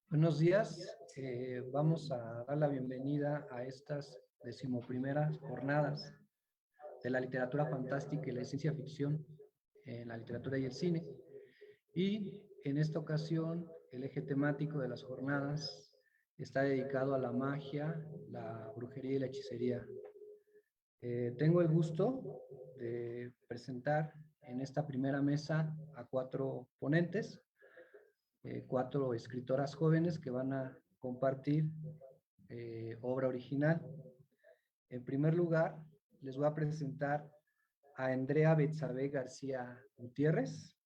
Buenos días, vamos a dar la bienvenida a estas 11ª jornadas de la literatura fantástica y la ciencia ficción en la literatura y el cine. Y en esta ocasión el eje temático de las jornadas está dedicado a la magia, la brujería y la hechicería. Tengo el gusto de presentar en esta primera mesa a 4 ponentes, 4 escritoras jóvenes que van a compartir obra original. En primer lugar, les voy a presentar a Andrea Betsabe García Gutiérrez.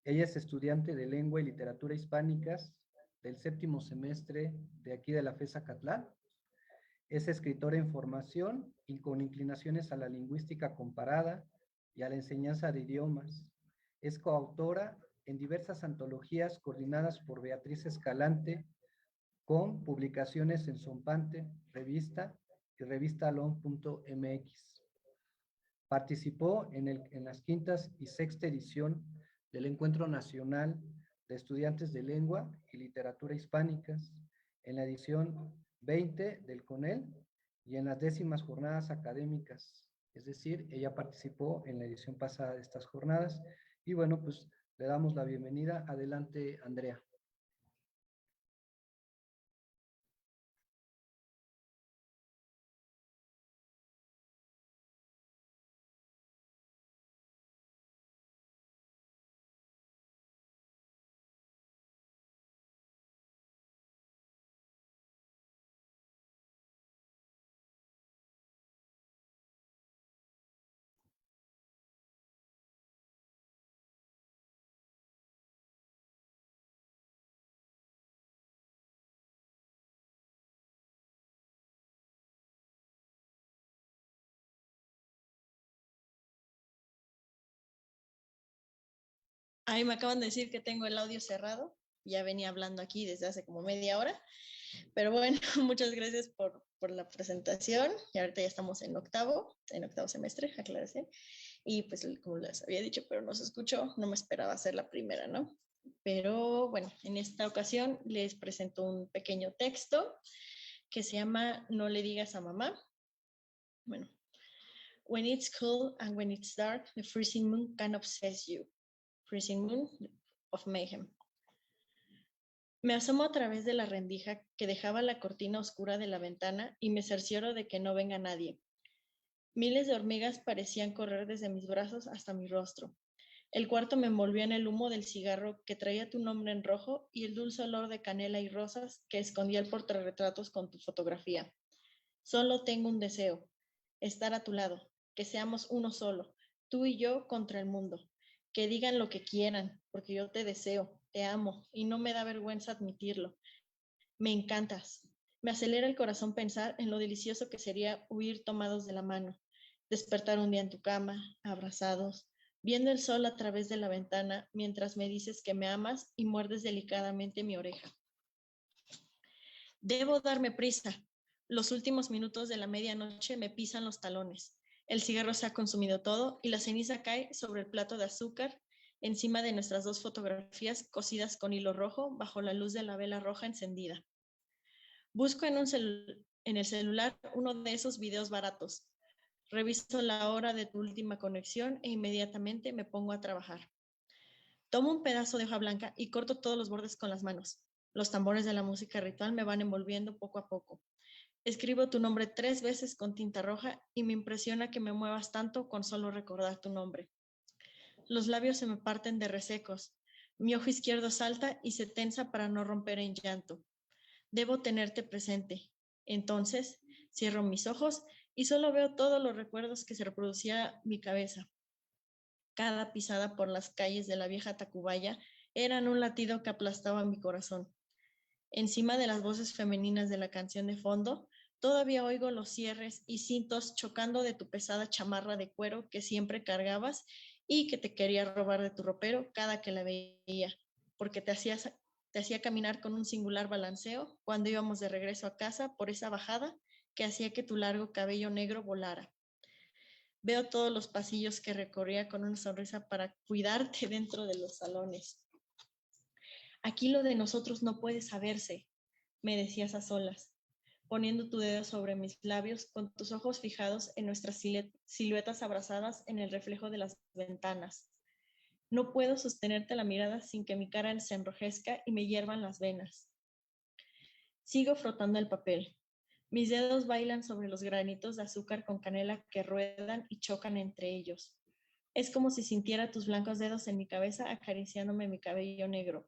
Ella es estudiante de Lengua y Literatura Hispánicas del 7º semestre de aquí de la FES Acatlán. Es escritora en formación y con inclinaciones a la lingüística comparada y a la enseñanza de idiomas. Es coautora en diversas antologías coordinadas por Beatriz Escalante, con publicaciones en Zompante, Revista y revistalon.mx. Participó en las 5ª y 6ª edición del Encuentro Nacional de Estudiantes de Lengua y Literatura Hispánicas, en la edición 20 del CONEL y en las 10º jornadas académicas. Es decir, ella participó en la edición pasada de estas jornadas. Y bueno, pues le damos la bienvenida. Adelante, Andrea. Ay, me acaban de decir que tengo el audio cerrado. Ya venía hablando aquí desde hace como media hora. Pero bueno, muchas gracias por la presentación. Y ahorita ya estamos en octavo semestre, aclárese. Y pues como les había dicho, pero no se escuchó, no me esperaba ser la primera, ¿no? Pero bueno, en esta ocasión les presento un pequeño texto que se llama No le digas a mamá. Bueno, When it's cold and when it's dark, the freezing moon can obsess you. Freezing moon of mayhem. Me asomo a través de la rendija que dejaba la cortina oscura de la ventana y me cercioro de que no venga nadie. Miles de hormigas parecían correr desde mis brazos hasta mi rostro. El cuarto me envolvió en el humo del cigarro que traía tu nombre en rojo y el dulce olor de canela y rosas que escondía el portarretratos con tu fotografía. Solo tengo un deseo, estar a tu lado, que seamos uno solo, tú y yo contra el mundo. Que digan lo que quieran, porque yo te deseo, te amo y no me da vergüenza admitirlo. Me encantas. Me acelera el corazón pensar en lo delicioso que sería huir tomados de la mano, despertar un día en tu cama, abrazados, viendo el sol a través de la ventana mientras me dices que me amas y muerdes delicadamente mi oreja. Debo darme prisa. Los últimos minutos de la medianoche me pisan los talones. El cigarro se ha consumido todo y la ceniza cae sobre el plato de azúcar encima de nuestras dos fotografías cosidas con hilo rojo bajo la luz de la vela roja encendida. Busco en el celular uno de esos videos baratos. Reviso la hora de tu última conexión e inmediatamente me pongo a trabajar. Tomo un pedazo de hoja blanca y corto todos los bordes con las manos. Los tambores de la música ritual me van envolviendo poco a poco. Escribo tu nombre 3 veces con tinta roja y me impresiona que me muevas tanto con solo recordar tu nombre. Los labios se me parten de resecos. Mi ojo izquierdo salta y se tensa para no romper en llanto. Debo tenerte presente. Entonces, cierro mis ojos y solo veo todos los recuerdos que se reproducía mi cabeza. Cada pisada por las calles de la vieja Tacubaya eran un latido que aplastaba mi corazón. Encima de las voces femeninas de la canción de fondo, todavía oigo los cierres y cintos chocando de tu pesada chamarra de cuero que siempre cargabas y que te quería robar de tu ropero cada que la veía, porque te hacía caminar con un singular balanceo cuando íbamos de regreso a casa por esa bajada que hacía que tu largo cabello negro volara. Veo todos los pasillos que recorría con una sonrisa para cuidarte dentro de los salones. Aquí lo de nosotros no puede saberse, me decías a solas, poniendo tu dedo sobre mis labios con tus ojos fijados en nuestras siluetas abrazadas en el reflejo de las ventanas. No puedo sostenerte la mirada sin que mi cara se enrojezca y me hiervan las venas. Sigo frotando el papel. Mis dedos bailan sobre los granitos de azúcar con canela que ruedan y chocan entre ellos. Es como si sintiera tus blancos dedos en mi cabeza acariciándome mi cabello negro.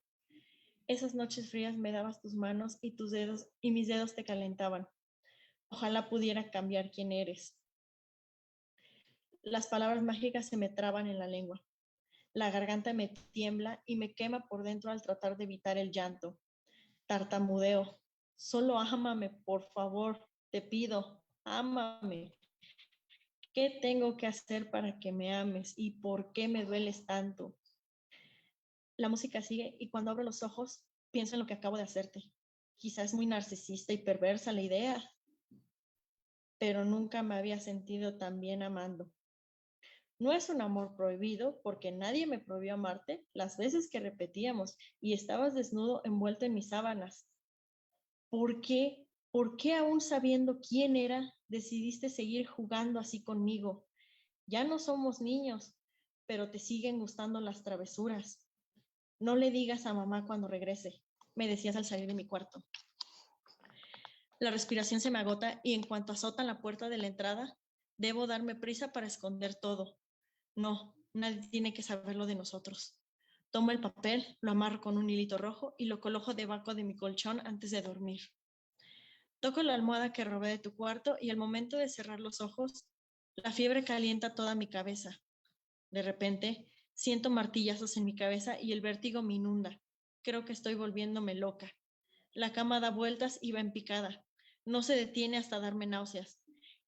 Esas noches frías me dabas tus manos y tus dedos y mis dedos te calentaban. Ojalá pudiera cambiar quién eres. Las palabras mágicas se me traban en la lengua. La garganta me tiembla y me quema por dentro al tratar de evitar el llanto. Tartamudeo. Solo ámame, por favor. Te pido, ámame. ¿Qué tengo que hacer para que me ames y por qué me dueles tanto? La música sigue y cuando abro los ojos pienso en lo que acabo de hacerte. Quizás es muy narcisista y perversa la idea, pero nunca me había sentido tan bien amando. No es un amor prohibido porque nadie me prohibió amarte las veces que repetíamos y estabas desnudo envuelto en mis sábanas. ¿Por qué? ¿Por qué aún sabiendo quién era, decidiste seguir jugando así conmigo? Ya no somos niños, pero te siguen gustando las travesuras. No le digas a mamá cuando regrese, me decías al salir de mi cuarto. La respiración se me agota y en cuanto azotan la puerta de la entrada, debo darme prisa para esconder todo. No, nadie tiene que saberlo de nosotros. Tomo el papel, lo amarro con un hilito rojo y lo coloco debajo de mi colchón antes de dormir. Toco la almohada que robé de tu cuarto y al momento de cerrar los ojos, la fiebre calienta toda mi cabeza. De repente, siento martillazos en mi cabeza y el vértigo me inunda. Creo que estoy volviéndome loca. La cama da vueltas y va en picada. No se detiene hasta darme náuseas.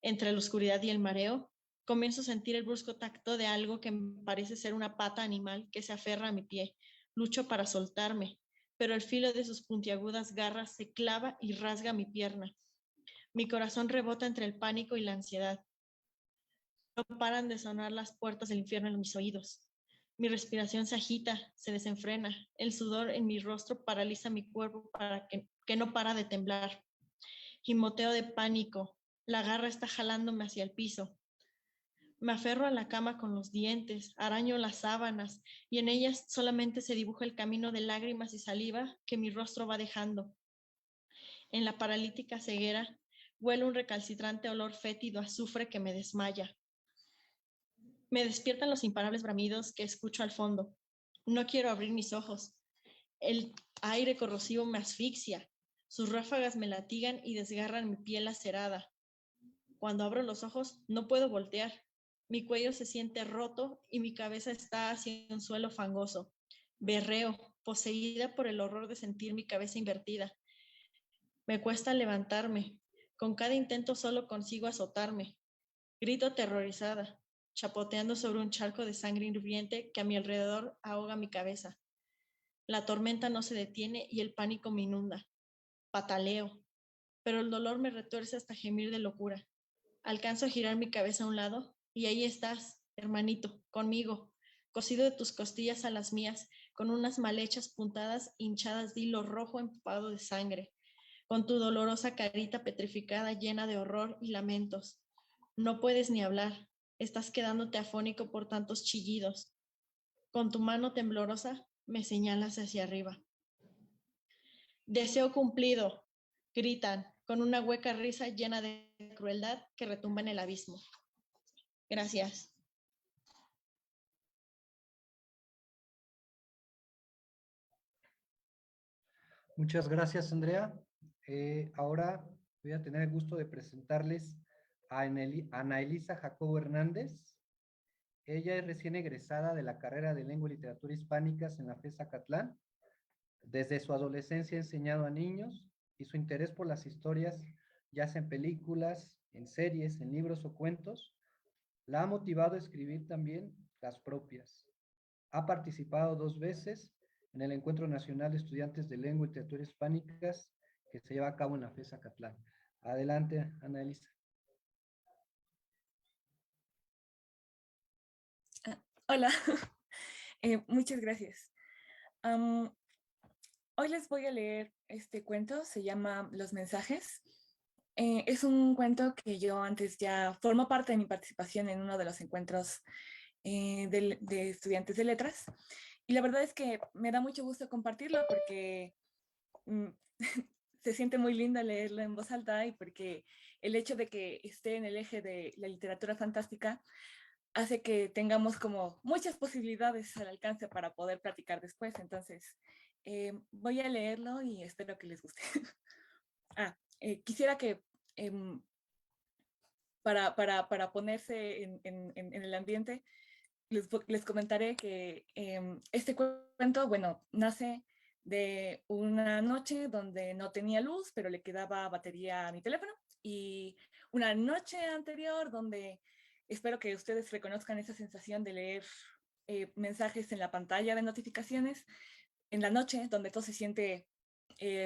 Entre la oscuridad y el mareo, comienzo a sentir el brusco tacto de algo que me parece ser una pata animal que se aferra a mi pie. Lucho para soltarme, pero el filo de sus puntiagudas garras se clava y rasga mi pierna. Mi corazón rebota entre el pánico y la ansiedad. No paran de sonar las puertas del infierno en mis oídos. Mi respiración se agita, se desenfrena. El sudor en mi rostro paraliza mi cuerpo para que no para de temblar. Gimoteo de pánico. La garra está jalándome hacia el piso. Me aferro a la cama con los dientes, araño las sábanas y en ellas solamente se dibuja el camino de lágrimas y saliva que mi rostro va dejando. En la paralítica ceguera huele un recalcitrante olor fétido a azufre que me desmaya. Me despiertan los imparables bramidos que escucho al fondo. No quiero abrir mis ojos. El aire corrosivo me asfixia. Sus ráfagas me latigan y desgarran mi piel lacerada. Cuando abro los ojos, no puedo voltear. Mi cuello se siente roto y mi cabeza está hacia un suelo fangoso. Berreo, poseída por el horror de sentir mi cabeza invertida. Me cuesta levantarme. Con cada intento solo consigo azotarme. Grito aterrorizada, chapoteando sobre un charco de sangre hirviente que a mi alrededor ahoga mi cabeza. La tormenta no se detiene y el pánico me inunda. Pataleo, pero el dolor me retuerce hasta gemir de locura. Alcanzo a girar mi cabeza a un lado y ahí estás, hermanito, conmigo, cosido de tus costillas a las mías, con unas mal hechas puntadas hinchadas de hilo rojo empapado de sangre, con tu dolorosa carita petrificada llena de horror y lamentos. No puedes ni hablar, estás quedándote afónico por tantos chillidos. Con tu mano temblorosa me señalas hacia arriba. Deseo cumplido, gritan, con una hueca risa llena de crueldad que retumba en el abismo. Gracias. Muchas gracias, Andrea. Ahora voy a tener el gusto de presentarles a Ana Elisa Jacobo Hernández. Ella es recién egresada de la carrera de Lengua y Literatura Hispánicas en la FES Acatlán. Desde su adolescencia ha enseñado a niños y su interés por las historias, ya sea en películas, en series, en libros o cuentos, la ha motivado a escribir también las propias. Ha participado 2 veces en el Encuentro Nacional de Estudiantes de Lengua y Literatura Hispánicas que se lleva a cabo en la FES Acatlán. Adelante, Ana Elisa. Hola, muchas gracias. Hoy les voy a leer este cuento, se llama Los Mensajes. Es un cuento que yo antes ya formó parte de mi participación en uno de los encuentros de estudiantes de letras. Y la verdad es que me da mucho gusto compartirlo porque se siente muy lindo leerlo en voz alta y porque el hecho de que esté en el eje de la literatura fantástica hace que tengamos como muchas posibilidades al alcance para poder platicar después. Entonces, voy a leerlo y espero que les guste. Quisiera que para ponerse en el ambiente, les comentaré que este cuento, bueno, nace de una noche donde no tenía luz, pero le quedaba batería a mi teléfono, y una noche anterior donde espero que ustedes reconozcan esa sensación de leer mensajes en la pantalla de notificaciones, en la noche donde todo se siente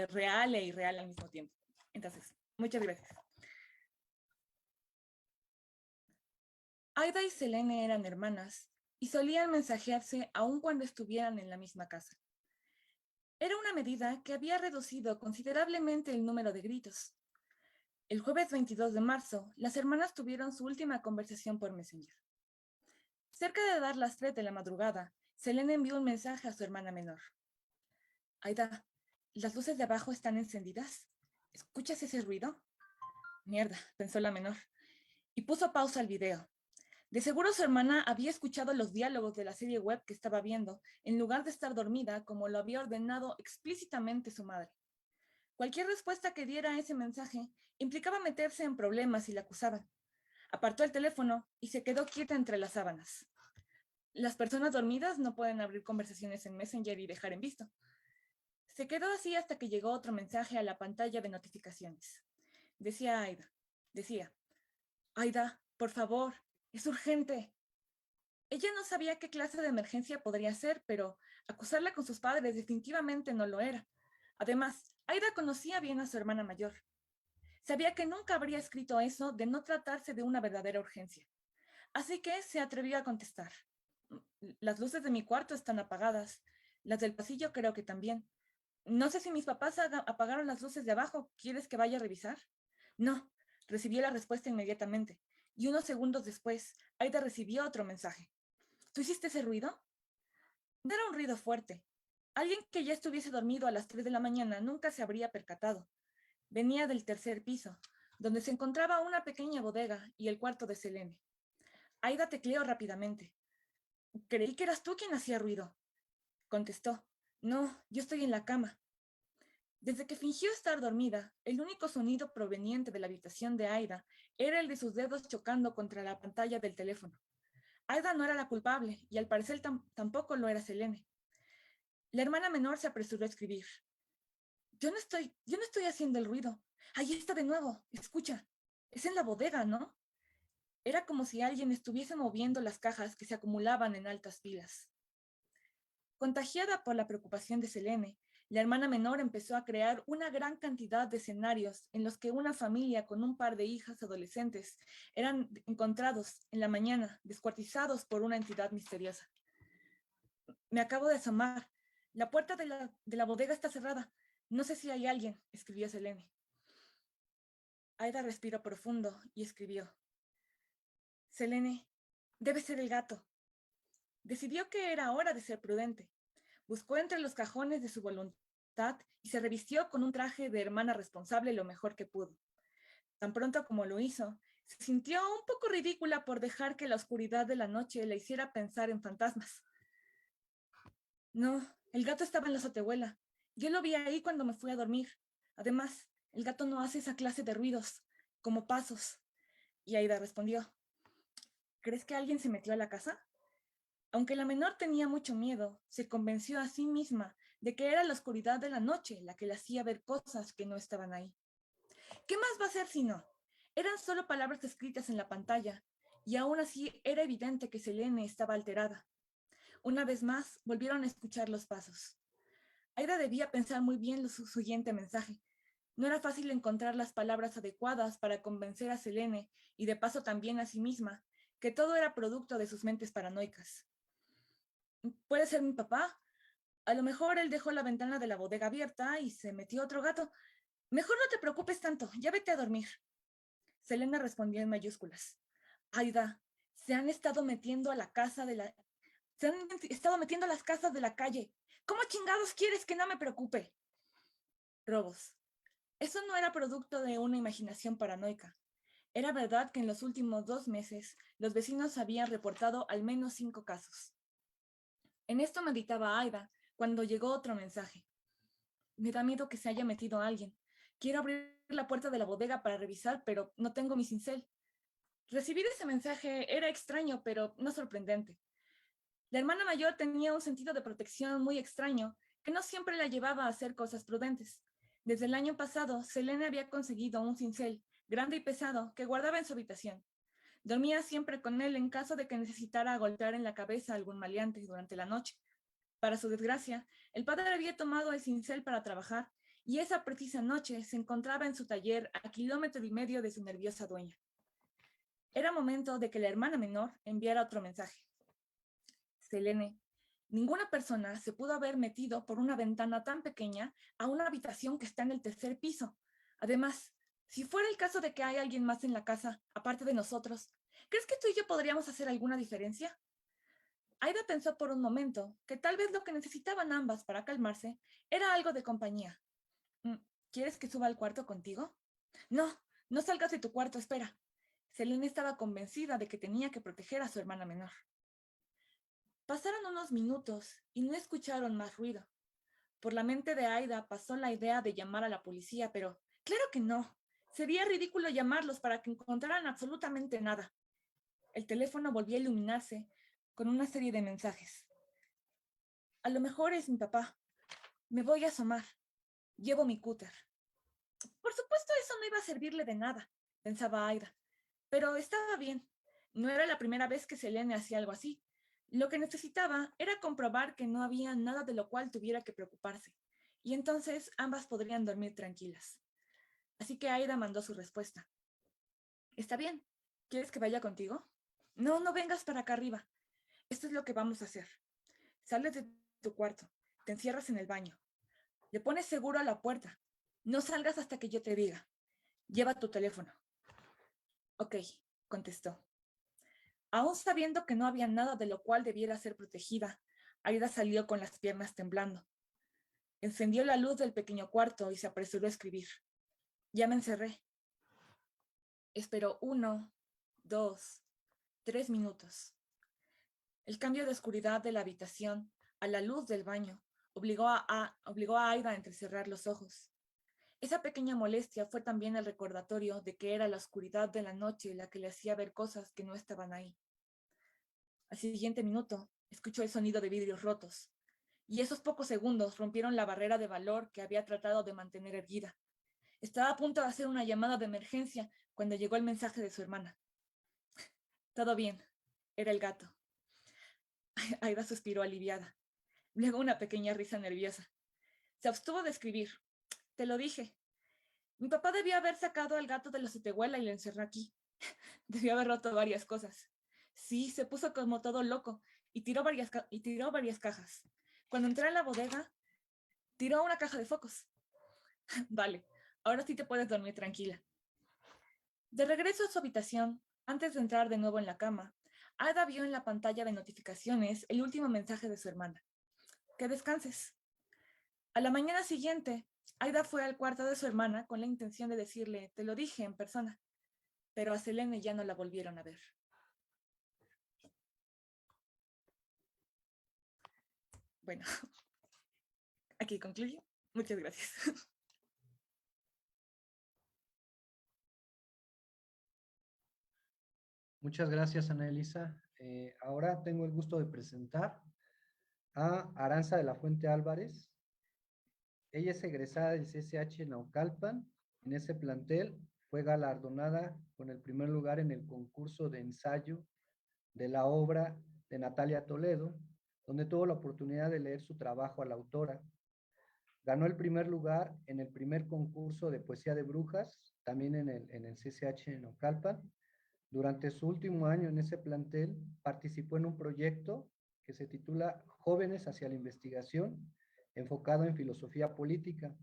real e irreal al mismo tiempo. Entonces, muchas gracias. Aida y Selene eran hermanas y solían mensajearse aun cuando estuvieran en la misma casa. Era una medida que había reducido considerablemente el número de gritos. El jueves 22 de marzo, las hermanas tuvieron su última conversación por Messenger. Cerca de dar las 3 de la madrugada, Selene envió un mensaje a su hermana menor. Aida, ¿las luces de abajo están encendidas? ¿Escuchas ese ruido? Mierda, pensó la menor, y puso pausa al video. De seguro su hermana había escuchado los diálogos de la serie web que estaba viendo, en lugar de estar dormida como lo había ordenado explícitamente su madre. Cualquier respuesta que diera a ese mensaje implicaba meterse en problemas si la acusaban. Apartó el teléfono y se quedó quieta entre las sábanas. Las personas dormidas no pueden abrir conversaciones en Messenger y dejar en visto. Se quedó así hasta que llegó otro mensaje a la pantalla de notificaciones. Decía, Aida, por favor, es urgente. Ella no sabía qué clase de emergencia podría ser, pero acusarla con sus padres definitivamente no lo era. Además, Aida conocía bien a su hermana mayor. Sabía que nunca habría escrito eso de no tratarse de una verdadera urgencia. Así que se atrevió a contestar. Las luces de mi cuarto están apagadas. Las del pasillo creo que también. No sé si mis papás apagaron las luces de abajo. ¿Quieres que vaya a revisar? No, recibió la respuesta inmediatamente. y unos segundos después, Aida recibió otro mensaje. ¿Tú hiciste ese ruido? No era un ruido fuerte. Alguien que ya estuviese dormido a las 3 de la mañana nunca se habría percatado. Venía del tercer piso, donde se encontraba una pequeña bodega y el cuarto de Selene. Aida tecleó rápidamente. Creí que eras tú quien hacía ruido. Contestó. No, yo estoy en la cama. Desde que fingió estar dormida, el único sonido proveniente de la habitación de Aida era el de sus dedos chocando contra la pantalla del teléfono. Aida no era la culpable y al parecer tampoco lo era Selene. La hermana menor se apresuró a escribir. Yo no estoy haciendo el ruido. Ahí está de nuevo. Escucha. Es en la bodega, ¿no? Era como si alguien estuviese moviendo las cajas que se acumulaban en altas pilas. Contagiada por la preocupación de Selene, la hermana menor empezó a crear una gran cantidad de escenarios en los que una familia con un par de hijas adolescentes eran encontrados en la mañana, descuartizados por una entidad misteriosa. Me acabo de asomar. La puerta de la bodega está cerrada. No sé si hay alguien, escribió Selene. Aida respiró profundo y escribió. Selene, debe ser el gato. Decidió que era hora de ser prudente. Buscó entre los cajones de su voluntad y se revistió con un traje de hermana responsable lo mejor que pudo. Tan pronto como lo hizo, se sintió un poco ridícula por dejar que la oscuridad de la noche le hiciera pensar en fantasmas. No, el gato estaba en la azotehuela. Yo lo vi ahí cuando me fui a dormir. Además, el gato no hace esa clase de ruidos, como pasos. Y Aida respondió, ¿crees que alguien se metió a la casa? Aunque la menor tenía mucho miedo, se convenció a sí misma de que era la oscuridad de la noche la que le hacía ver cosas que no estaban ahí. ¿Qué más va a ser si no? Eran solo palabras escritas en la pantalla, y aún así era evidente que Selene estaba alterada. Una vez más, volvieron a escuchar los pasos. Aida debía pensar muy bien su siguiente mensaje. No era fácil encontrar las palabras adecuadas para convencer a Selene, y de paso también a sí misma, que todo era producto de sus mentes paranoicas. ¿Puede ser mi papá? A lo mejor él dejó la ventana de la bodega abierta y se metió otro gato. Mejor no te preocupes tanto, ya vete a dormir. Selena respondió en mayúsculas. Aida, se han estado metiendo a la casa de la... Se han estado metiendo a las casas de la calle. ¿Cómo chingados quieres que no me preocupe? Robos. Eso no era producto de una imaginación paranoica. Era verdad que en los últimos 2 meses los vecinos habían reportado al menos 5 casos. En esto meditaba Aida cuando llegó otro mensaje. Me da miedo que se haya metido alguien. Quiero abrir la puerta de la bodega para revisar, pero no tengo mi cincel. Recibir ese mensaje era extraño, pero no sorprendente. La hermana mayor tenía un sentido de protección muy extraño que no siempre la llevaba a hacer cosas prudentes. Desde el año pasado, Selene había conseguido un cincel grande y pesado que guardaba en su habitación. Dormía siempre con él en caso de que necesitara golpear en la cabeza a algún maleante durante la noche. Para su desgracia, el padre había tomado el cincel para trabajar y esa precisa noche se encontraba en su taller a 1,5 kilómetros de su nerviosa dueña. Era momento de que la hermana menor enviara otro mensaje. Selene, ninguna persona se pudo haber metido por una ventana tan pequeña a una habitación que está en el tercer piso. Además, si fuera el caso de que hay alguien más en la casa, aparte de nosotros, ¿crees que tú y yo podríamos hacer alguna diferencia? Aida pensó por un momento que tal vez lo que necesitaban ambas para calmarse era algo de compañía. ¿Quieres que suba al cuarto contigo? No, no salgas de tu cuarto, espera. Selene estaba convencida de que tenía que proteger a su hermana menor. Pasaron unos minutos y no escucharon más ruido. Por la mente de Aida pasó la idea de llamar a la policía, pero claro que no. Sería ridículo llamarlos para que encontraran absolutamente nada. El teléfono volvió a iluminarse con una serie de mensajes. A lo mejor es mi papá. Me voy a asomar. Llevo mi cúter. Por supuesto, eso no iba a servirle de nada, pensaba Aida. Pero estaba bien. No era la primera vez que Selene hacía algo así. Lo que necesitaba era comprobar que no había nada de lo cual tuviera que preocuparse. Y entonces ambas podrían dormir tranquilas. Así que Aida mandó su respuesta. Está bien. ¿Quieres que vaya contigo? No, no vengas para acá arriba. Esto es lo que vamos a hacer. Sales de tu cuarto. Te encierras en el baño. Le pones seguro a la puerta. No salgas hasta que yo te diga. Lleva tu teléfono. Ok, contestó. Aún sabiendo que no había nada de lo cual debiera ser protegida, Aida salió con las piernas temblando. Encendió la luz del pequeño cuarto y se apresuró a escribir. Ya me encerré. Esperó 1, 2, 3 minutos. El cambio de oscuridad de la habitación a la luz del baño obligó a Aida a entrecerrar los ojos. Esa pequeña molestia fue también el recordatorio de que era la oscuridad de la noche la que le hacía ver cosas que no estaban ahí. Al siguiente minuto, escuchó el sonido de vidrios rotos, y esos pocos segundos rompieron la barrera de valor que había tratado de mantener erguida. Estaba a punto de hacer una llamada de emergencia cuando llegó el mensaje de su hermana. Todo bien, era el gato. Aida suspiró aliviada. Luego una pequeña risa nerviosa. Se abstuvo de escribir. Te lo dije. Mi papá debió haber sacado al gato de la cetehuela y lo encerró aquí. Debió haber roto varias cosas. Sí, se puso como todo loco y tiró varias cajas. Cuando entré a la bodega, tiró una caja de focos. Vale, ahora sí te puedes dormir tranquila. De regreso a su habitación, antes de entrar de nuevo en la cama, Ada vio en la pantalla de notificaciones el último mensaje de su hermana. Que descanses. A la mañana siguiente, Aida fue al cuarto de su hermana con la intención de decirle, te lo dije en persona, pero a Selene ya no la volvieron a ver. Bueno, aquí concluyo. Muchas gracias. Muchas gracias, Ana Elisa. Ahora tengo el gusto de presentar a Aranza de la Fuente Álvarez. Ella es egresada del CCH Naucalpan. En ese plantel fue galardonada con el primer lugar en el concurso de ensayo de la obra de Natalia Toledo, donde tuvo la oportunidad de leer su trabajo a la autora. Ganó el primer lugar en el primer concurso de poesía de brujas, también en el CCH Naucalpan. Durante su último año en ese plantel, participó en un proyecto que se titula Jóvenes hacia la Investigación, enfocado en filosofía política.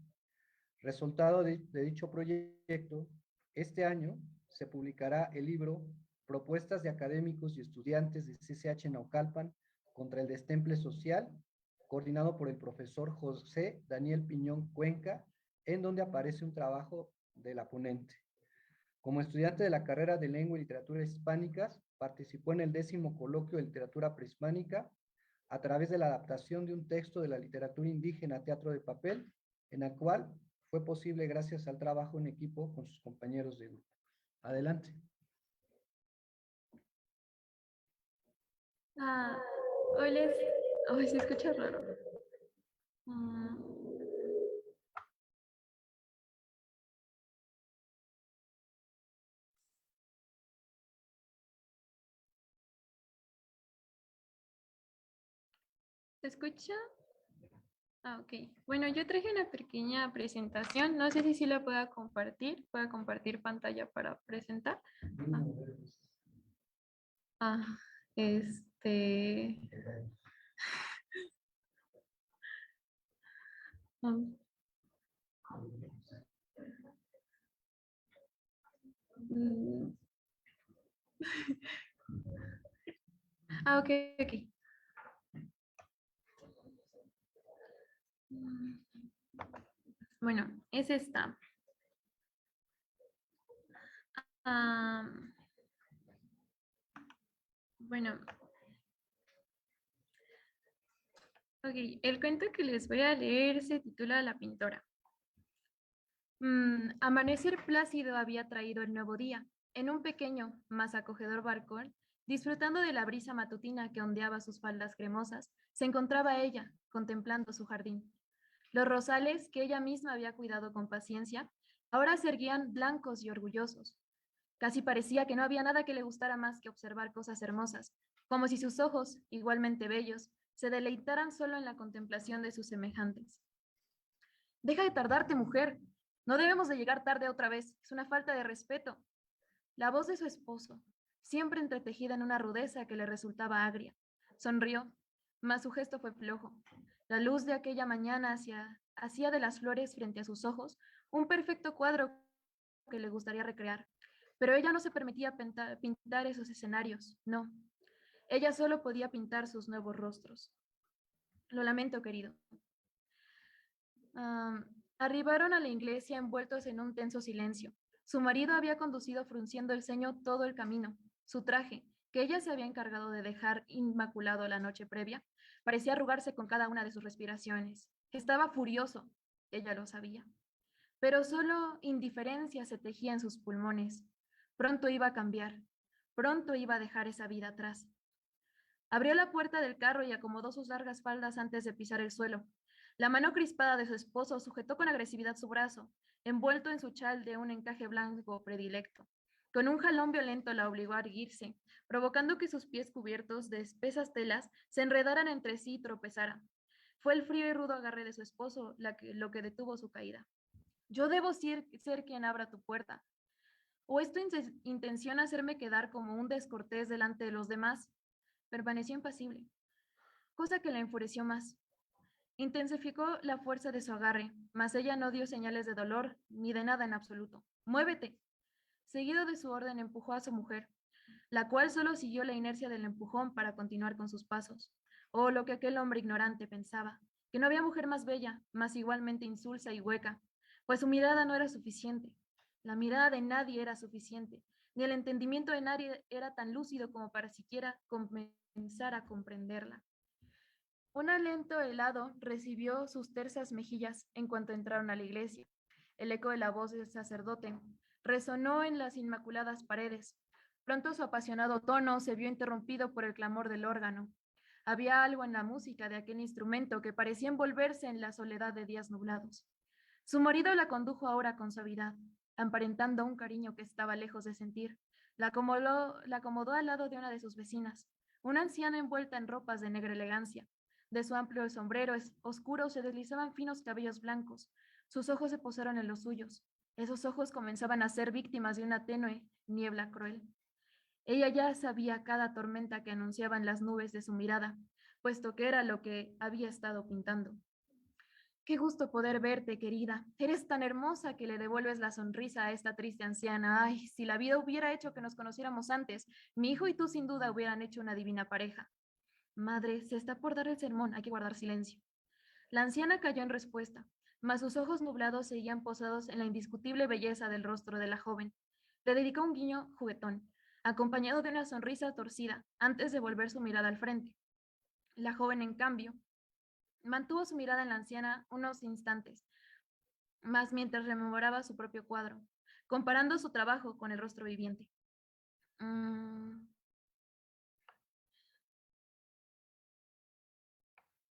Resultado de dicho proyecto, este año se publicará el libro Propuestas de académicos y estudiantes de CCH Naucalpan contra el destemple social, coordinado por el profesor José Daniel Piñón Cuenca, en donde aparece un trabajo de la ponente. Como estudiante de la carrera de Lengua y Literatura Hispánicas, participó en el 10º Coloquio de Literatura Prehispánica a través de la adaptación de un texto de la literatura indígena a teatro de papel, en el cual fue posible gracias al trabajo en equipo con sus compañeros de grupo. Adelante. Hola, ay, se escucha raro. ¿Se escucha? Ok. Bueno, yo traje una pequeña presentación. No sé si sí la pueda compartir. Pueda compartir pantalla para presentar. Ah, este... mm, mm. Ok, ok. Bueno, es esta. Bueno, ok, el cuento que les voy a leer se titula La pintora. Amanecer plácido había traído el nuevo día. En un pequeño, más acogedor balcón, disfrutando de la brisa matutina que ondeaba sus faldas cremosas, se encontraba ella, contemplando su jardín. Los rosales, que ella misma había cuidado con paciencia, ahora se erguían blancos y orgullosos. Casi parecía que no había nada que le gustara más que observar cosas hermosas, como si sus ojos, igualmente bellos, se deleitaran solo en la contemplación de sus semejantes. Deja de tardarte, mujer. No debemos de llegar tarde otra vez. Es una falta de respeto. La voz de su esposo, siempre entretejida en una rudeza que le resultaba agria. Sonrió, mas su gesto fue flojo. La luz de aquella mañana hacía de las flores frente a sus ojos un perfecto cuadro que le gustaría recrear. Pero ella no se permitía pintar esos escenarios, no. Ella solo podía pintar sus nuevos rostros. Lo lamento, querido. Arribaron a la iglesia envueltos en un tenso silencio. Su marido había conducido frunciendo el ceño todo el camino. Su traje, que ella se había encargado de dejar inmaculado la noche previa, parecía arrugarse con cada una de sus respiraciones. Estaba furioso, ella lo sabía. Pero solo indiferencia se tejía en sus pulmones. Pronto iba a cambiar, pronto iba a dejar esa vida atrás. Abrió la puerta del carro y acomodó sus largas faldas antes de pisar el suelo. La mano crispada de su esposo sujetó con agresividad su brazo, envuelto en su chal de un encaje blanco predilecto. Con un jalón violento la obligó a erguirse, provocando que sus pies cubiertos de espesas telas se enredaran entre sí y tropezara. Fue el frío y rudo agarre de su esposo lo que detuvo su caída. Yo debo ser quien abra tu puerta. ¿O esto intenciona hacerme quedar como un descortés delante de los demás? Permaneció impasible, cosa que la enfureció más. Intensificó la fuerza de su agarre, mas ella no dio señales de dolor ni de nada en absoluto. ¡Muévete! Seguido de su orden, empujó a su mujer, la cual solo siguió la inercia del empujón para continuar con sus pasos. O lo que aquel hombre ignorante pensaba, que no había mujer más bella, más igualmente insulsa y hueca, pues su mirada no era suficiente. La mirada de nadie era suficiente, ni el entendimiento de nadie era tan lúcido como para siquiera comenzar a comprenderla. Un aliento helado recibió sus tersas mejillas en cuanto entraron a la iglesia. El eco de la voz del sacerdote resonó en las inmaculadas paredes. Pronto su apasionado tono se vio interrumpido por el clamor del órgano. Había algo en la música de aquel instrumento que parecía envolverse en la soledad de días nublados. Su marido la condujo ahora con suavidad, aparentando un cariño que estaba lejos de sentir. La acomodó al lado de una de sus vecinas, una anciana envuelta en ropas de negra elegancia. De su amplio sombrero oscuro se deslizaban finos cabellos blancos. Sus ojos se posaron en los suyos. Esos ojos comenzaban a ser víctimas de una tenue niebla cruel. Ella ya sabía cada tormenta que anunciaban las nubes de su mirada, puesto que era lo que había estado pintando. Qué gusto poder verte, querida. Eres tan hermosa que le devuelves la sonrisa a esta triste anciana. Ay, si la vida hubiera hecho que nos conociéramos antes, mi hijo y tú sin duda hubieran hecho una divina pareja. Madre, se está por dar el sermón, hay que guardar silencio. La anciana cayó en respuesta, mas sus ojos nublados seguían posados en la indiscutible belleza del rostro de la joven. Le dedicó un guiño juguetón, acompañado de una sonrisa torcida, antes de volver su mirada al frente. La joven, en cambio, mantuvo su mirada en la anciana unos instantes, más mientras rememoraba su propio cuadro, comparando su trabajo con el rostro viviente.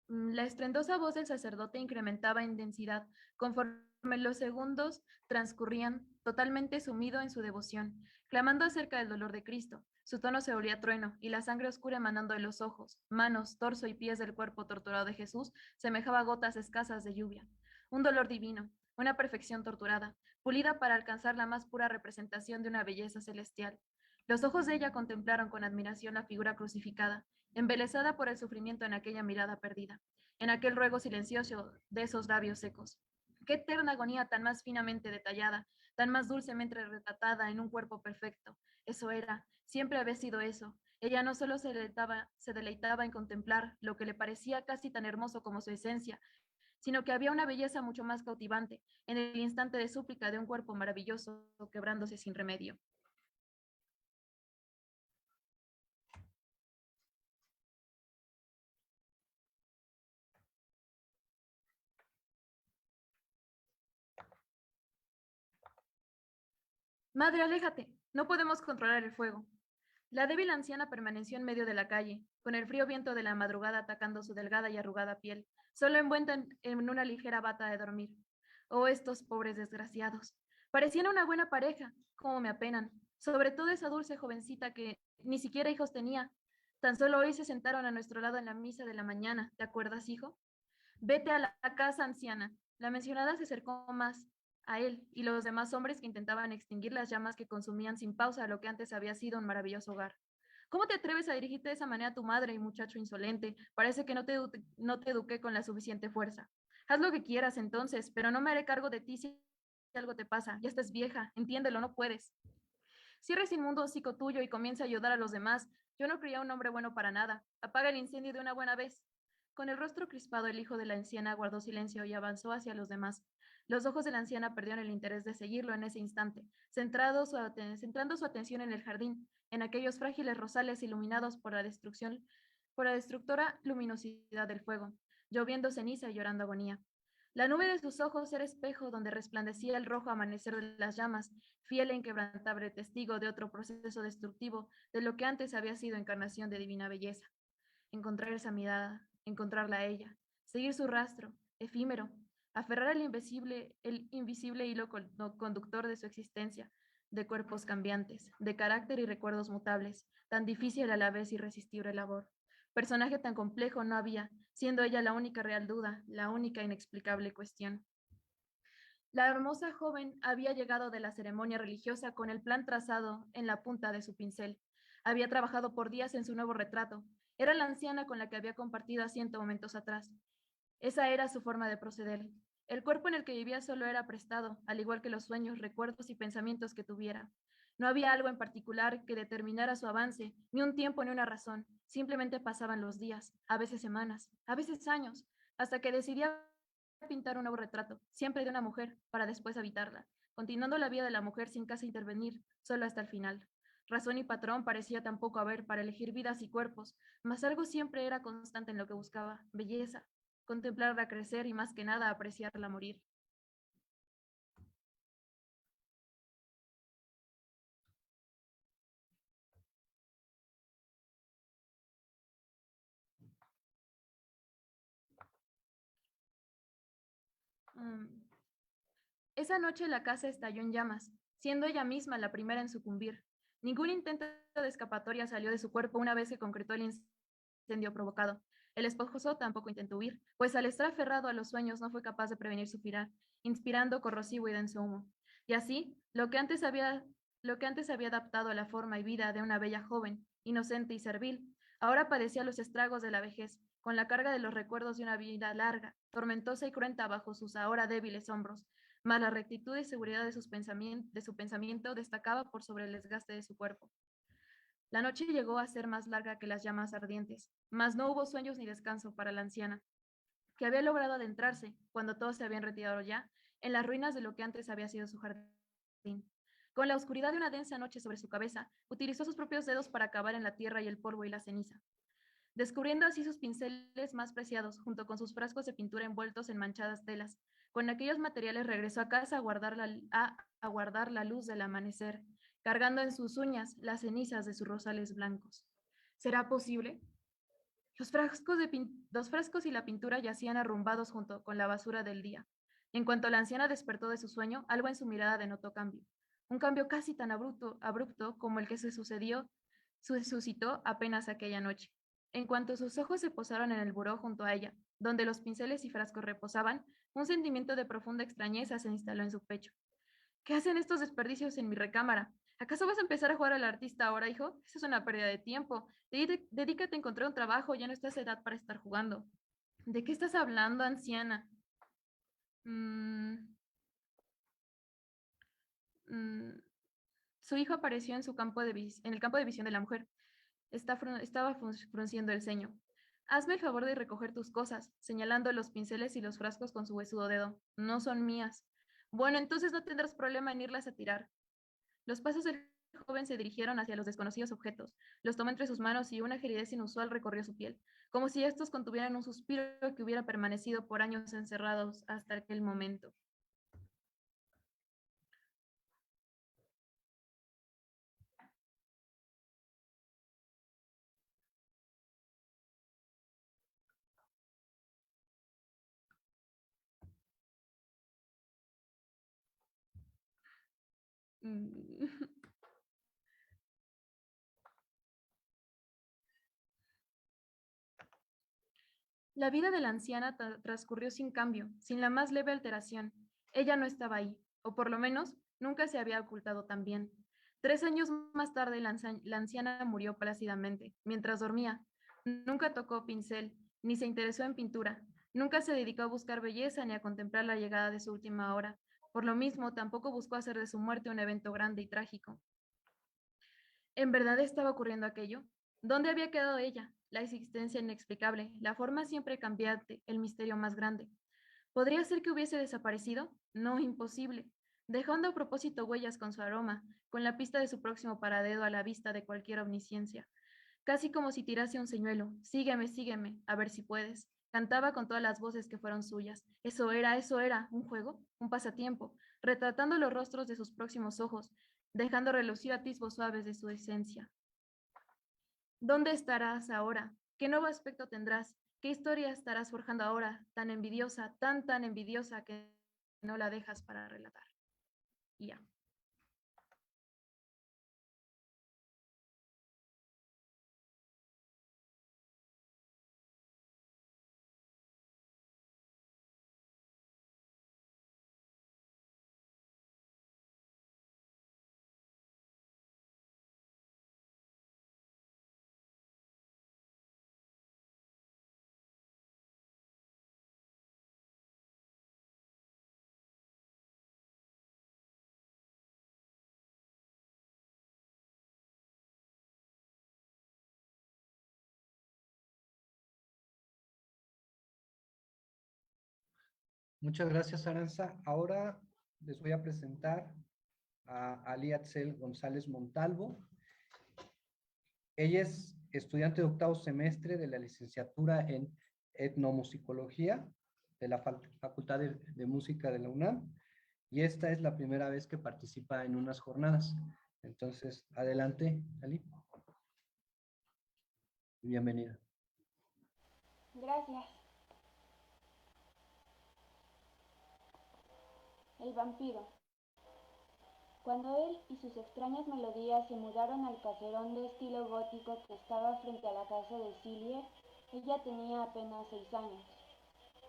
La estruendosa voz del sacerdote incrementaba en densidad conforme los segundos transcurrían, totalmente sumido en su devoción, clamando acerca del dolor de Cristo. Su tono se volvía trueno y la sangre oscura emanando de los ojos, manos, torso y pies del cuerpo torturado de Jesús semejaba gotas escasas de lluvia. Un dolor divino, una perfección torturada, pulida para alcanzar la más pura representación de una belleza celestial. Los ojos de ella contemplaron con admiración la figura crucificada, embelesada por el sufrimiento en aquella mirada perdida, en aquel ruego silencioso de esos labios secos. Qué eterna agonía tan más finamente detallada, tan más dulcemente retratada en un cuerpo perfecto. Eso era, siempre había sido eso. Ella no solo se deleitaba en contemplar lo que le parecía casi tan hermoso como su esencia, sino que había una belleza mucho más cautivante en el instante de súplica de un cuerpo maravilloso quebrándose sin remedio. Madre, aléjate, no podemos controlar el fuego. La débil anciana permaneció en medio de la calle, con el frío viento de la madrugada atacando su delgada y arrugada piel, solo envuelta en una ligera bata de dormir. Oh, estos pobres desgraciados. Parecían una buena pareja, cómo me apenan, sobre todo esa dulce jovencita que ni siquiera hijos tenía. Tan solo hoy se sentaron a nuestro lado en la misa de la mañana, ¿te acuerdas, hijo? Vete a la casa, anciana. La mencionada se acercó más a él y los demás hombres que intentaban extinguir las llamas que consumían sin pausa lo que antes había sido un maravilloso hogar. ¿Cómo te atreves a dirigirte de esa manera a tu madre, muchacho insolente? Parece que no te eduqué con la suficiente fuerza. Haz lo que quieras entonces, pero no me haré cargo de ti si algo te pasa. Ya estás vieja, entiéndelo, no puedes. Cierra ese inmundo hocico tuyo y comienza a ayudar a los demás. Yo no creía un hombre bueno para nada. Apaga el incendio de una buena vez. Con el rostro crispado, el hijo de la anciana guardó silencio y avanzó hacia los demás. Los ojos de la anciana perdieron el interés de seguirlo en ese instante, centrando su atención en el jardín, en aquellos frágiles rosales iluminados por la destructora luminosidad del fuego, lloviendo ceniza y llorando agonía. La nube de sus ojos era espejo donde resplandecía el rojo amanecer de las llamas, fiel e inquebrantable testigo de otro proceso destructivo de lo que antes había sido encarnación de divina belleza. Encontrar esa mirada, encontrarla a ella, seguir su rastro, efímero, aferrar el invisible hilo conductor de su existencia, de cuerpos cambiantes, de carácter y recuerdos mutables, tan difícil a la vez irresistible labor. Personaje tan complejo no había, siendo ella la única real duda, la única inexplicable cuestión. La hermosa joven había llegado de la ceremonia religiosa con el plan trazado en la punta de su pincel. Había trabajado por días en su nuevo retrato. Era la anciana con la que había compartido asiento momentos atrás. Esa era su forma de proceder. El cuerpo en el que vivía solo era prestado, al igual que los sueños, recuerdos y pensamientos que tuviera. No había algo en particular que determinara su avance, ni un tiempo ni una razón. Simplemente pasaban los días, a veces semanas, a veces años, hasta que decidía pintar un nuevo retrato, siempre de una mujer, para después habitarla, continuando la vida de la mujer sin casi intervenir, solo hasta el final. Razón y patrón parecía tampoco haber para elegir vidas y cuerpos, mas algo siempre era constante en lo que buscaba, belleza, contemplarla crecer y más que nada apreciarla morir. Esa noche la casa estalló en llamas, siendo ella misma la primera en sucumbir. Ningún intento de escapatoria salió de su cuerpo una vez que concretó el incendio provocado. El esposo tampoco intentó huir, pues al estar aferrado a los sueños no fue capaz de prevenir su final, inspirando corrosivo y denso humo. Y así, lo que antes había adaptado a la forma y vida de una bella joven, inocente y servil, ahora padecía los estragos de la vejez, con la carga de los recuerdos de una vida larga, tormentosa y cruenta bajo sus ahora débiles hombros, mas la rectitud y seguridad de su pensamiento destacaba por sobre el desgaste de su cuerpo. La noche llegó a ser más larga que las llamas ardientes, mas no hubo sueños ni descanso para la anciana, que había logrado adentrarse, cuando todos se habían retirado ya, en las ruinas de lo que antes había sido su jardín. Con la oscuridad de una densa noche sobre su cabeza, utilizó sus propios dedos para cavar en la tierra y el polvo y la ceniza, descubriendo así sus pinceles más preciados, junto con sus frascos de pintura envueltos en manchadas telas. Con aquellos materiales regresó a casa a guardar la luz del amanecer, cargando en sus uñas las cenizas de sus rosales blancos. ¿Será posible? Los frascos y la pintura yacían arrumbados junto con la basura del día. En cuanto la anciana despertó de su sueño, algo en su mirada denotó cambio. Un cambio casi tan abrupto como el que se suscitó apenas aquella noche. En cuanto sus ojos se posaron en el buró junto a ella, donde los pinceles y frascos reposaban, un sentimiento de profunda extrañeza se instaló en su pecho. ¿Qué hacen estos desperdicios en mi recámara? ¿Acaso vas a empezar a jugar al artista ahora, hijo? Eso es una pérdida de tiempo. Dedícate a encontrar un trabajo, ya no estás de edad para estar jugando. ¿De qué estás hablando, anciana? Mm, mm. Su hijo apareció en el campo de visión de la mujer. Estaba frunciendo el ceño. Hazme el favor de recoger tus cosas, señalando los pinceles y los frascos con su huesudo dedo. No son mías. Bueno, entonces no tendrás problema en irlas a tirar. Los pasos del joven se dirigieron hacia los desconocidos objetos. Los tomó entre sus manos y una agilidad inusual recorrió su piel, como si estos contuvieran un suspiro que hubiera permanecido por años encerrados hasta aquel momento. La vida de la anciana transcurrió sin cambio, sin la más leve alteración. Ella no estaba ahí, o por lo menos nunca se había ocultado tan bien. 3 años más tarde, la anciana murió plácidamente, mientras dormía. Nunca tocó pincel, ni se interesó en pintura. Nunca se dedicó a buscar belleza ni a contemplar la llegada de su última hora. Por lo mismo, tampoco buscó hacer de su muerte un evento grande y trágico. ¿En verdad estaba ocurriendo aquello? ¿Dónde había quedado ella? La existencia inexplicable, la forma siempre cambiante, el misterio más grande. ¿Podría ser que hubiese desaparecido? No, imposible. Dejando a propósito huellas con su aroma, con la pista de su próximo paradero a la vista de cualquier omnisciencia. Casi como si tirase un señuelo. Sígueme, sígueme, a ver si puedes. Cantaba con todas las voces que fueron suyas. Eso era, un juego, un pasatiempo, retratando los rostros de sus próximos ojos, dejando relucir atisbos suaves de su esencia. ¿Dónde estarás ahora? ¿Qué nuevo aspecto tendrás? ¿Qué historia estarás forjando ahora, tan envidiosa, tan envidiosa que no la dejas para relatar? Y ya. Muchas gracias, Aranza. Ahora les voy a presentar a Aliatzel González Montalvo. Ella es estudiante de octavo semestre de la licenciatura en etnomusicología de la Facultad de Música de la UNAM, y esta es la primera vez que participa en unas jornadas. Entonces, adelante, Ali. Bienvenida. Gracias. El vampiro. Cuando él y sus extrañas melodías se mudaron al caserón de estilo gótico que estaba frente a la casa de Cilie, ella tenía apenas 6 años.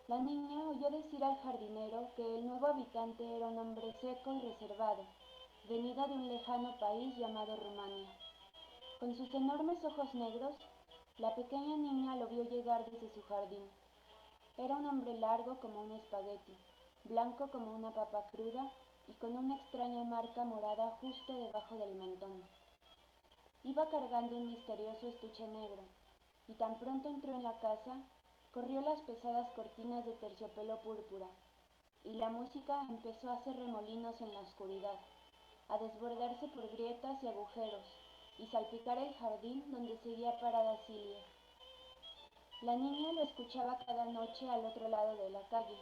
La niña oyó decir al jardinero que el nuevo habitante era un hombre seco y reservado, venido de un lejano país llamado Rumania. Con sus enormes ojos negros, la pequeña niña lo vio llegar desde su jardín. Era un hombre largo como un espagueti, blanco como una papa cruda y con una extraña marca morada justo debajo del mentón. Iba cargando un misterioso estuche negro, y tan pronto entró en la casa, corrió las pesadas cortinas de terciopelo púrpura, y la música empezó a hacer remolinos en la oscuridad, a desbordarse por grietas y agujeros, y salpicar el jardín donde seguía parada Cilie. La niña lo escuchaba cada noche al otro lado de la calle,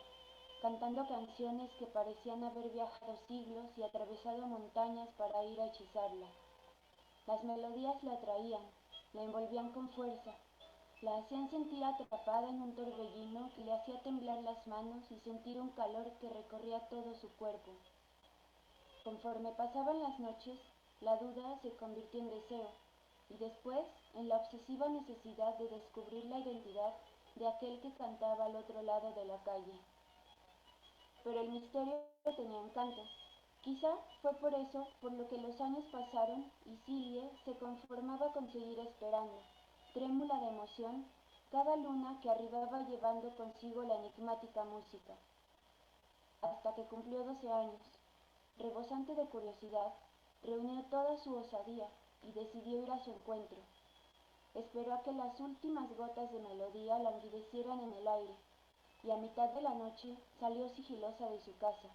cantando canciones que parecían haber viajado siglos y atravesado montañas para ir a hechizarla. Las melodías la atraían, la envolvían con fuerza, la hacían sentir atrapada en un torbellino que le hacía temblar las manos y sentir un calor que recorría todo su cuerpo. Conforme pasaban las noches, la duda se convirtió en deseo, y después en la obsesiva necesidad de descubrir la identidad de aquel que cantaba al otro lado de la calle. Pero el misterio tenía encanto. Quizá fue por eso por lo que los años pasaron y Cilie se conformaba con seguir esperando, trémula de emoción, cada luna que arribaba llevando consigo la enigmática música, hasta que cumplió 12 años. Rebosante de curiosidad, reunió toda su osadía y decidió ir a su encuentro. Esperó a que las últimas gotas de melodía languidecieran en el aire, y a mitad de la noche salió sigilosa de su casa,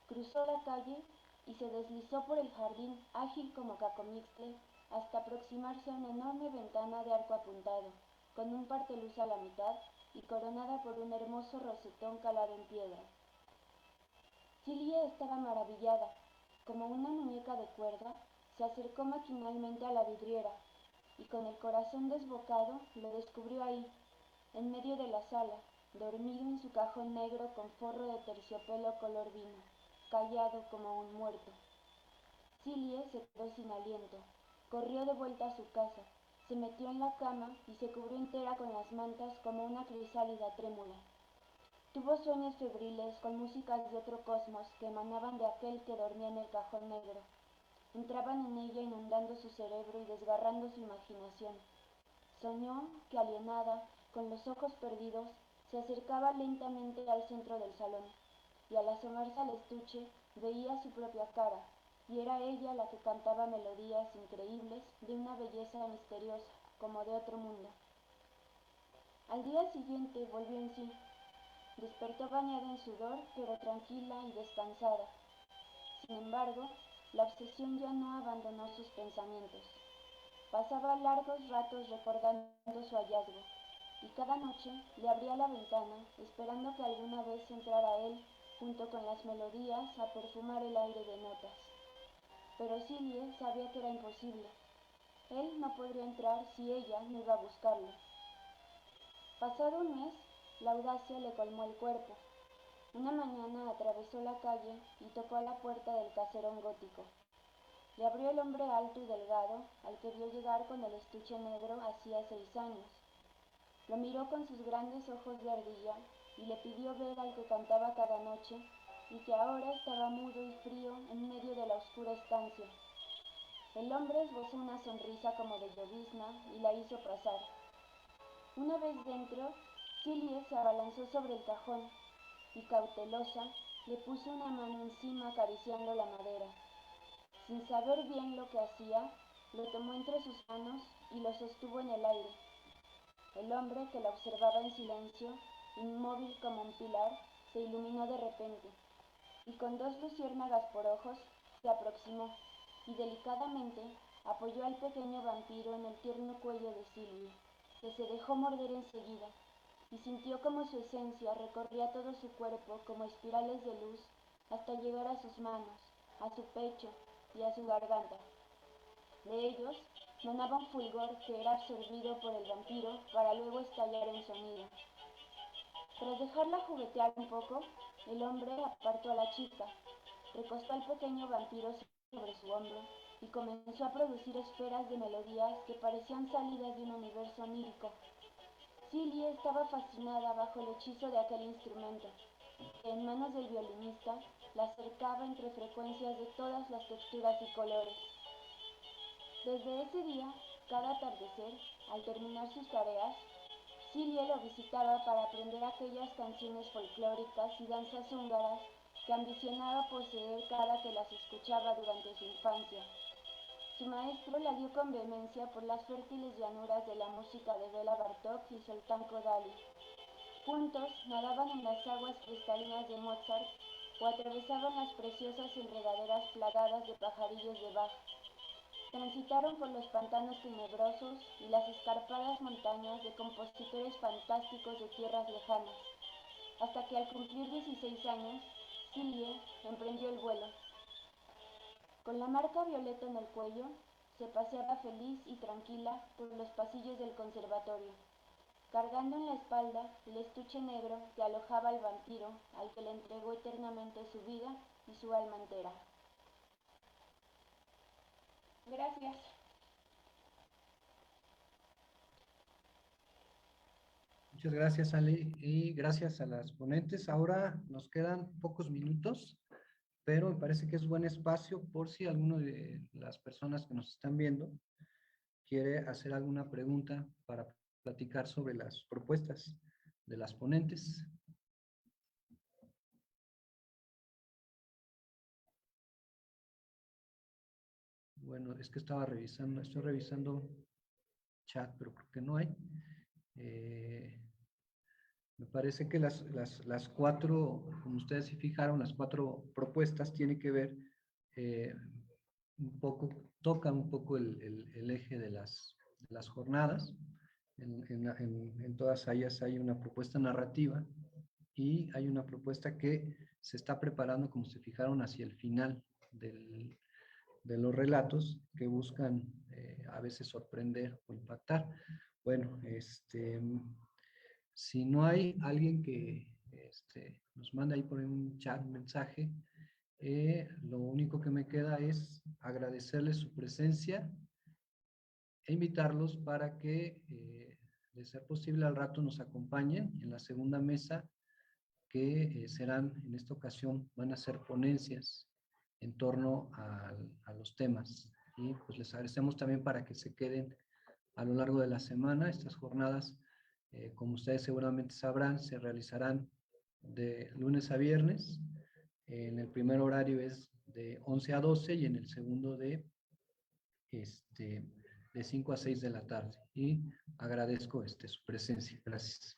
cruzó la calle y se deslizó por el jardín ágil como cacomixtle hasta aproximarse a una enorme ventana de arco apuntado, con un parteluz a la mitad y coronada por un hermoso rosetón calado en piedra. Cilie estaba maravillada. Como una muñeca de cuerda, se acercó maquinalmente a la vidriera y con el corazón desbocado lo descubrió ahí, en medio de la sala, dormido en su cajón negro con forro de terciopelo color vino, callado como un muerto. Cilie se quedó sin aliento, corrió de vuelta a su casa, se metió en la cama y se cubrió entera con las mantas como una crisálida trémula. Tuvo sueños febriles con músicas de otro cosmos que emanaban de aquel que dormía en el cajón negro. Entraban en ella inundando su cerebro y desgarrando su imaginación. Soñó que alienada, con los ojos perdidos, se acercaba lentamente al centro del salón, y al asomarse al estuche veía su propia cara, y era ella la que cantaba melodías increíbles de una belleza misteriosa, como de otro mundo. Al día siguiente volvió en sí. Despertó bañada en sudor, pero tranquila y descansada. Sin embargo, la obsesión ya no abandonó sus pensamientos. Pasaba largos ratos recordando su hallazgo, y cada noche le abría la ventana, esperando que alguna vez entrara él, junto con las melodías, a perfumar el aire de notas. Pero Silie sabía que era imposible. Él no podría entrar si ella no iba a buscarlo. Pasado un mes, la audacia le colmó el cuerpo. Una mañana atravesó la calle y tocó a la puerta del caserón gótico. Le abrió el hombre alto y delgado, al que vio llegar con el estuche negro hacía 6 años. Lo miró con sus grandes ojos de ardilla y le pidió ver al que cantaba cada noche y que ahora estaba mudo y frío en medio de la oscura estancia. El hombre esbozó una sonrisa como de llovizna y la hizo pasar. Una vez dentro, Silie se abalanzó sobre el cajón y, cautelosa, le puso una mano encima acariciando la madera. Sin saber bien lo que hacía, lo tomó entre sus manos y lo sostuvo en el aire. El hombre, que la observaba en silencio, inmóvil como un pilar, se iluminó de repente, y con 2 luciérnagas por ojos, se aproximó y delicadamente apoyó al pequeño vampiro en el tierno cuello de Silie, que se dejó morder enseguida, y sintió como su esencia recorría todo su cuerpo como espirales de luz hasta llegar a sus manos, a su pecho y a su garganta. De ellos manaba un fulgor que era absorbido por el vampiro para luego estallar en sonido. Tras dejarla juguetear un poco, el hombre apartó a la chica, recostó al pequeño vampiro sobre su hombro y comenzó a producir esferas de melodías que parecían salidas de un universo onírico. Silie estaba fascinada bajo el hechizo de aquel instrumento, que en manos del violinista la acercaba entre frecuencias de todas las texturas y colores. Desde ese día, cada atardecer, al terminar sus tareas, Silie lo visitaba para aprender aquellas canciones folclóricas y danzas húngaras que ambicionaba poseer cada que las escuchaba durante su infancia. Su maestro la dio con vehemencia por las fértiles llanuras de la música de Béla Bartók y Zoltán Kodály. Juntos nadaban en las aguas cristalinas de Mozart o atravesaban las preciosas enredaderas plagadas de pajarillos de Bach. Transitaron por los pantanos tenebrosos y las escarpadas montañas de compositores fantásticos de tierras lejanas, hasta que al cumplir 16 años, Silie emprendió el vuelo. Con la marca violeta en el cuello, se paseaba feliz y tranquila por los pasillos del conservatorio, cargando en la espalda el estuche negro que alojaba al vampiro al que le entregó eternamente su vida y su alma entera. Gracias. Muchas gracias, Ale, y gracias a las ponentes. Ahora nos quedan pocos minutos, pero me parece que es buen espacio por si alguno de las personas que nos están viendo quiere hacer alguna pregunta para platicar sobre las propuestas de las ponentes. Bueno, es que estoy revisando chat, pero creo que no hay. Me parece que las 4, como ustedes se fijaron, las 4 propuestas tienen que ver un poco, tocan un poco el eje de las jornadas. En todas ellas hay una propuesta narrativa y hay una propuesta que se está preparando, como se fijaron, hacia el final de los relatos que buscan a veces sorprender o impactar. Bueno, si no hay alguien que nos manda ahí por un chat un mensaje, lo único que me queda es agradecerles su presencia e invitarlos para que, de ser posible, al rato nos acompañen en la segunda mesa, que serán, en esta ocasión, van a ser ponencias en torno a los temas. Y pues les agradecemos también para que se queden a lo largo de la semana. Estas jornadas, como ustedes seguramente sabrán, se realizarán de lunes a viernes, En el primer horario es de 11 a 12 y en el segundo de 5 a 6 de la tarde. Y agradezco su presencia. Gracias.